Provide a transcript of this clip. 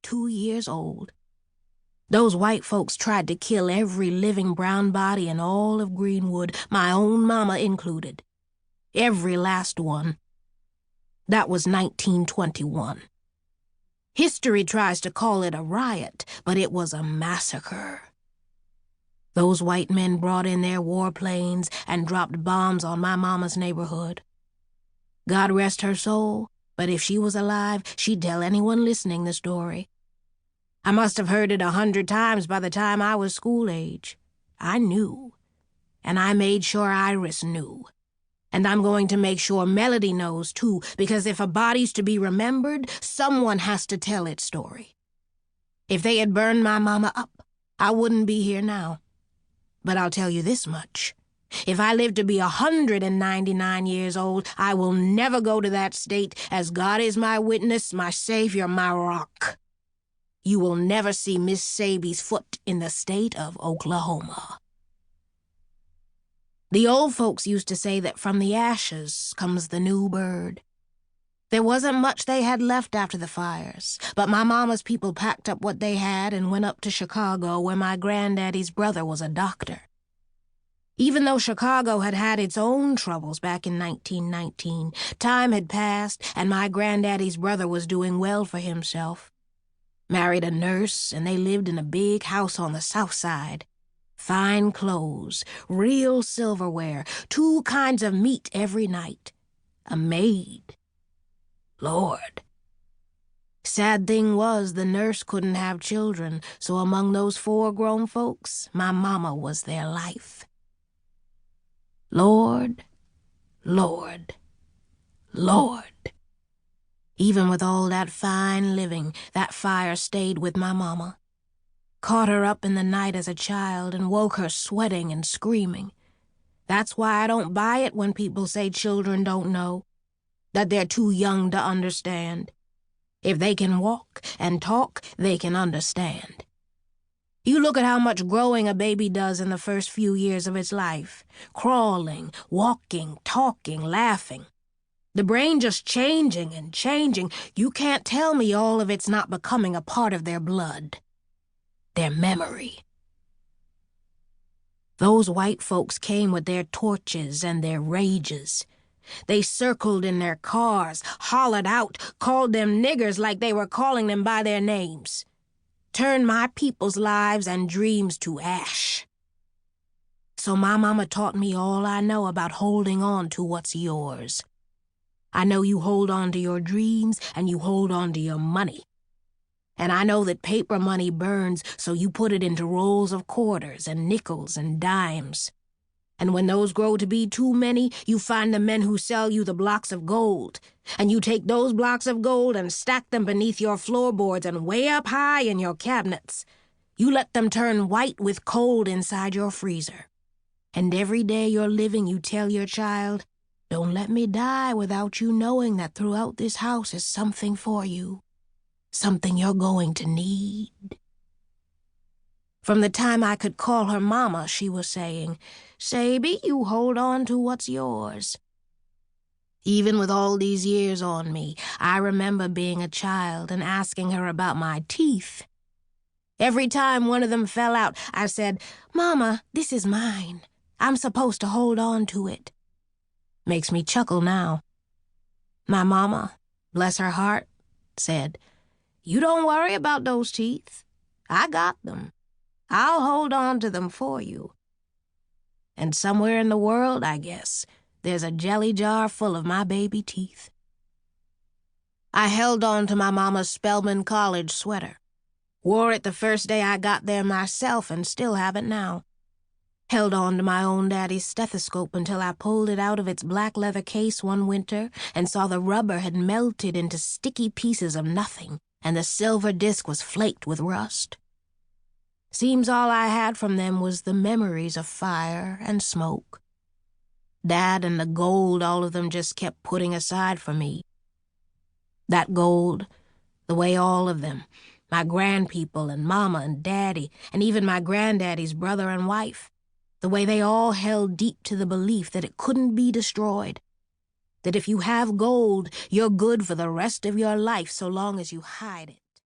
2 years old. Those white folks tried to kill every living brown body in all of Greenwood, my own mama included. Every last one. That was 1921. History tries to call it a riot, but it was a massacre. Those white men brought in their warplanes and dropped bombs on my mama's neighborhood. God rest her soul, but if she was alive, she'd tell anyone listening the story. I must have heard it 100 times by the time I was school age. I knew, and I made sure Iris knew. And I'm going to make sure Melody knows, too, because if a body's to be remembered, someone has to tell its story. If they had burned my mama up, I wouldn't be here now. But I'll tell you this much. If I live to be 199 years old, I will never go to that state, as God is my witness, my Savior, my rock. You will never see Miss Saby's foot in the state of Oklahoma. The old folks used to say that from the ashes comes the new bird. There wasn't much they had left after the fires, but my mama's people packed up what they had and went up to Chicago, where my granddaddy's brother was a doctor. Even though Chicago had had its own troubles back in 1919, time had passed and my granddaddy's brother was doing well for himself. Married a nurse, and they lived in a big house on the south side. Fine clothes, real silverware, 2 kinds of meat every night. A maid. Lord. Sad thing was, the nurse couldn't have children, so among those 4 grown folks, my mama was their life. Lord, Lord, Lord. Even with all that fine living, that fire stayed with my mama. Caught her up in the night as a child and woke her sweating and screaming. That's why I don't buy it when people say children don't know, that they're too young to understand. If they can walk and talk, they can understand. You look at how much growing a baby does in the first few years of its life. Crawling, walking, talking, laughing. The brain just changing and changing. You can't tell me all of it's not becoming a part of their blood. Their memory. Those white folks came with their torches and their rages. They circled in their cars, hollered out, called them niggers like they were calling them by their names. Turned my people's lives and dreams to ash. So my mama taught me all I know about holding on to what's yours. I know you hold on to your dreams and you hold on to your money. And I know that paper money burns, so you put it into rolls of quarters and nickels and dimes. And when those grow to be too many, you find the men who sell you the blocks of gold. And you take those blocks of gold and stack them beneath your floorboards and way up high in your cabinets. You let them turn white with cold inside your freezer. And every day you're living, you tell your child, "Don't let me die without you knowing that throughout this house is something for you. Something you're going to need." From the time I could call her mama, she was saying, "Saby, you hold on to what's yours." Even with all these years on me, I remember being a child and asking her about my teeth. Every time one of them fell out, I said, "Mama, this is mine. I'm supposed to hold on to it." Makes me chuckle now. My mama, bless her heart, said, "You don't worry about those teeth. I got them. I'll hold on to them for you." And somewhere in the world, I guess, there's a jelly jar full of my baby teeth. I held on to my mama's Spelman College sweater. Wore it the first day I got there myself and still have it now. Held on to my own daddy's stethoscope until I pulled it out of its black leather case one winter and saw the rubber had melted into sticky pieces of nothing, and the silver disc was flaked with rust. Seems all I had from them was the memories of fire and smoke. Dad and the gold all of them just kept putting aside for me. That gold, the way all of them, my grandpeople and Mama and Daddy, and even my granddaddy's brother and wife, the way they all held deep to the belief that it couldn't be destroyed, that if you have gold, you're good for the rest of your life so long as you hide it.